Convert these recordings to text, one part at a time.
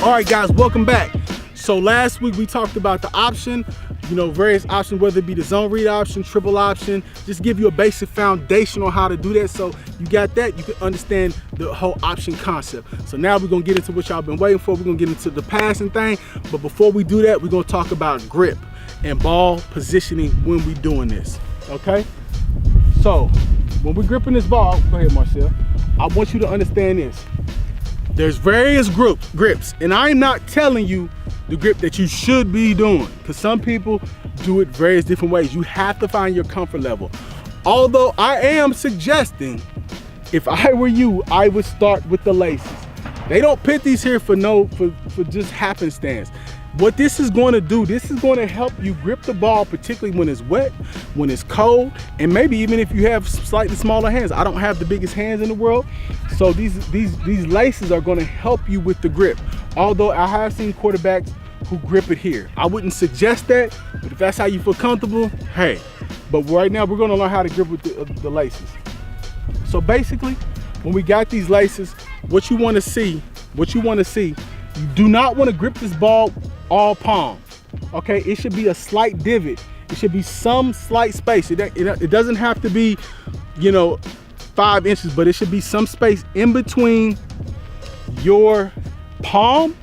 All right, guys, welcome back. So last week we talked about the option, various options, whether it be the zone read option, triple option, just give you a basic foundation on how to do that. So you got that, you can understand the whole option concept. So now we're gonna get into what y'all been waiting for. We're gonna get into the passing thing. But before we do that, we're gonna talk about grip and ball positioning when we doing this, okay? So when we're gripping this ball, go ahead, Marcel. I want you to understand this. There's various grips, and I'm not telling you the grip that you should be doing, because some people do it various different ways. You have to find your comfort level. Although I am suggesting, if I were you, I would start with the laces. They don't put these here for just happenstance. What this is going to do, this is going to help you grip the ball, particularly when it's wet, when it's cold, and maybe even if you have slightly smaller hands. I don't have the biggest hands in the world, so these laces are going to help you with the grip. Although I have seen quarterbacks who grip it here. I wouldn't suggest that, but if that's how you feel comfortable, hey. But right now we're going to learn how to grip with the laces. So basically, when we got these laces, what you want to see, you do not want to grip this ball all palm, okay? It should be a slight divot. It should be some slight space. It doesn't have to be, 5 inches, but it should be some space in between your palm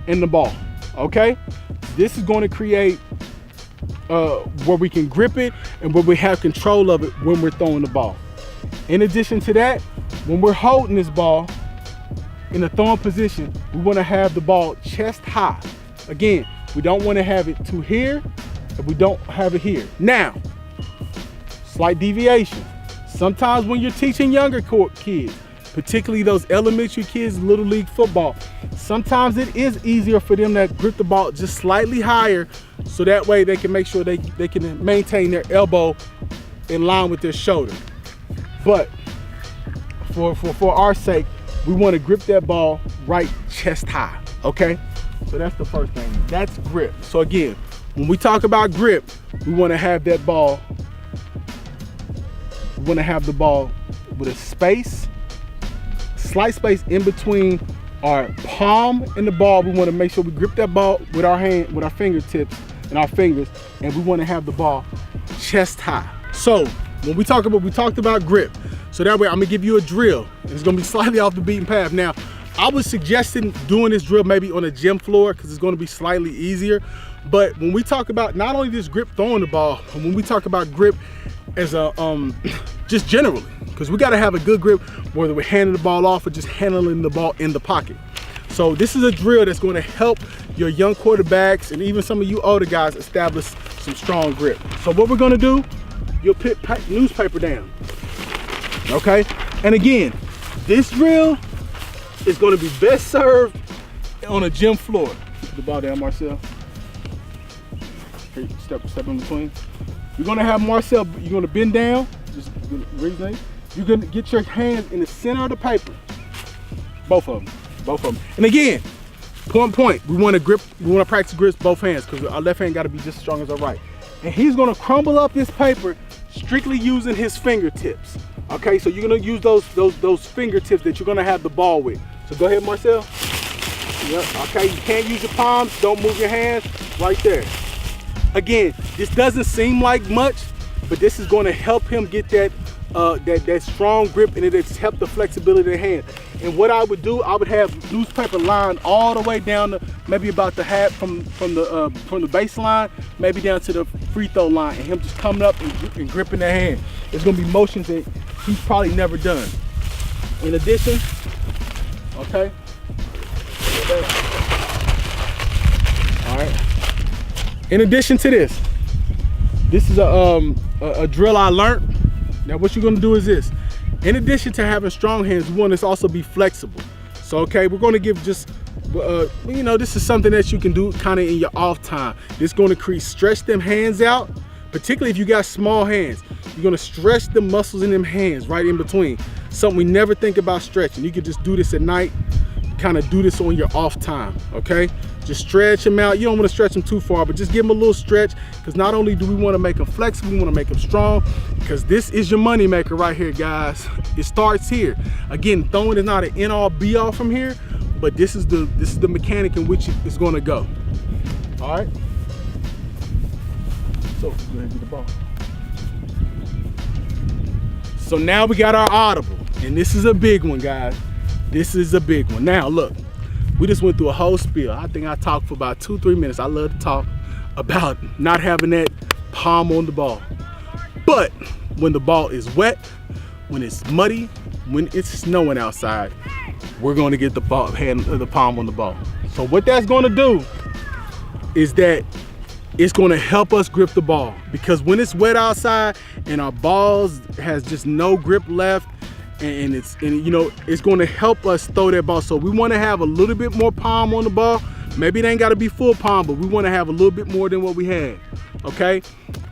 and the ball, okay? This is going to create where we can grip it and where we have control of it when we're throwing the ball. In addition to that, when we're holding this ball in the throwing position, we want to have the ball chest high. Again, we don't want to have it to here, and we don't have it here. Now, slight deviation. Sometimes when you're teaching younger kids, particularly those elementary kids, little league football, sometimes it is easier for them to grip the ball just slightly higher, so that way they can make sure they can maintain their elbow in line with their shoulder. But for our sake, we want to grip that ball right chest high, okay? So that's the first thing, that's grip. So again, when we talk about grip, we want to have that ball, with a space, slight space in between our palm and the ball. We want to make sure we grip that ball with our hand, with our fingertips and our fingers, and we want to have the ball chest high. So when we talked about grip. So that way I'm gonna give you a drill. It's gonna be slightly off the beaten path. Now, I was suggesting doing this drill maybe on a gym floor because it's gonna be slightly easier. But when we talk about not only this grip throwing the ball, but when we talk about grip as a, just generally, because we gotta have a good grip, whether we're handing the ball off or just handling the ball in the pocket. So this is a drill that's gonna help your young quarterbacks and even some of you older guys establish some strong grip. So what we're gonna do, you'll put newspaper down, okay? And again, this drill is going to be best served on a gym floor. Put the ball down, Marcel. Here, step in between. You're going to have Marcel, you're going to bend down, just reason. You're going to get your hands in the center of the paper. Both of them. And again, point. We want to practice grips both hands because our left hand got to be just as strong as our right. And he's going to crumble up this paper strictly using his fingertips. Okay, so you're gonna use those fingertips that you're gonna have the ball with. So go ahead, Marcel. Yep. Okay, you can't use your palms. Don't move your hands. Right there. Again, this doesn't seem like much, but this is going to help him get that strong grip, and it's help the flexibility of the hand. And what I would do, I would have newspaper line all the way down to maybe about the half from the baseline, maybe down to the free throw line, and him just coming up and gripping that hand. It's going to be motions that he's probably never done. In addition, okay. All right. In addition to this is a drill I learned. Now what you're gonna do is this. In addition to having strong hands, we want this also be flexible. So okay, we're gonna give just, this is something that you can do kind of in your off time. It's gonna stretch them hands out, particularly if you got small hands. You're gonna stretch the muscles in them hands right in between. Something we never think about stretching. You can just do this at night, kind of do this on your off time, okay? Just stretch them out. You don't want to stretch them too far, but just give them a little stretch, because not only do we want to make them flexible, we want to make them strong, because this is your money maker right here, guys. It starts here. Again, throwing is not an end all be all from here. but this is the mechanic in which it's gonna go. All right. So go ahead and get the ball. So now we got our audible, and this is a big one, guys. This is a big one. Now look, we just went through a whole spiel. I think I talked for about 2-3 minutes. I love to talk about not having that palm on the ball. But when the ball is wet, when it's muddy, when it's snowing outside, we're going to get the palm on the ball. So what that's going to do is that it's going to help us grip the ball, because when it's wet outside and our balls has just no grip left, and it's going to help us throw that ball. So we want to have a little bit more palm on the ball. Maybe it ain't got to be full palm, but we want to have a little bit more than what we had. Okay,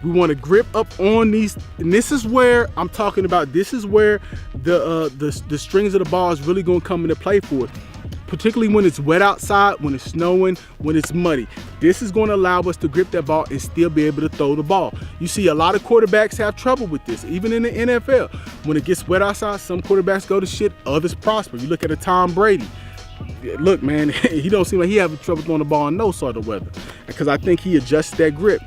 we want to grip up on these, and this is where I'm talking about. This is where the strings of the ball is really going to come into play for us, particularly when it's wet outside, when it's snowing, when it's muddy. This is going to allow us to grip that ball and still be able to throw the ball. You see a lot of quarterbacks have trouble with this, even in the NFL. When it gets wet outside, some quarterbacks go to shit, others prosper. You look at a Tom Brady. Look, man, he don't seem like he having trouble throwing the ball in no sort of weather, because I think he adjusts that grip.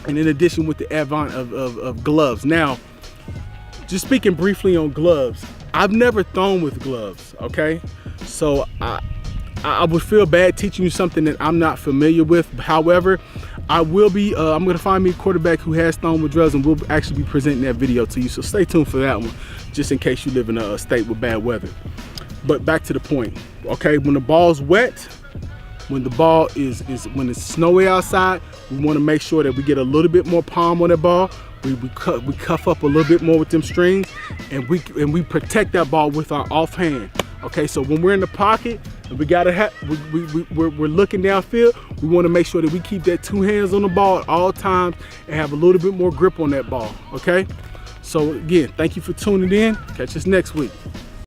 And in addition, with the advent of gloves. Now, just speaking briefly on gloves, I've never thrown with gloves, okay? So I would feel bad teaching you something that I'm not familiar with. However, I will be, I'm gonna find me a quarterback who has thrown with gloves, and we'll actually be presenting that video to you. So stay tuned for that one, just in case you live in a state with bad weather. But back to the point, okay? When the ball's wet, when the ball when it's snowy outside, we want to make sure that we get a little bit more palm on that ball. We cuff up a little bit more with them strings, and we protect that ball with our offhand. Okay, so when we're in the pocket and we're looking downfield, we want to make sure that we keep that 2 hands on the ball at all times and have a little bit more grip on that ball. Okay, so again, thank you for tuning in. Catch us next week.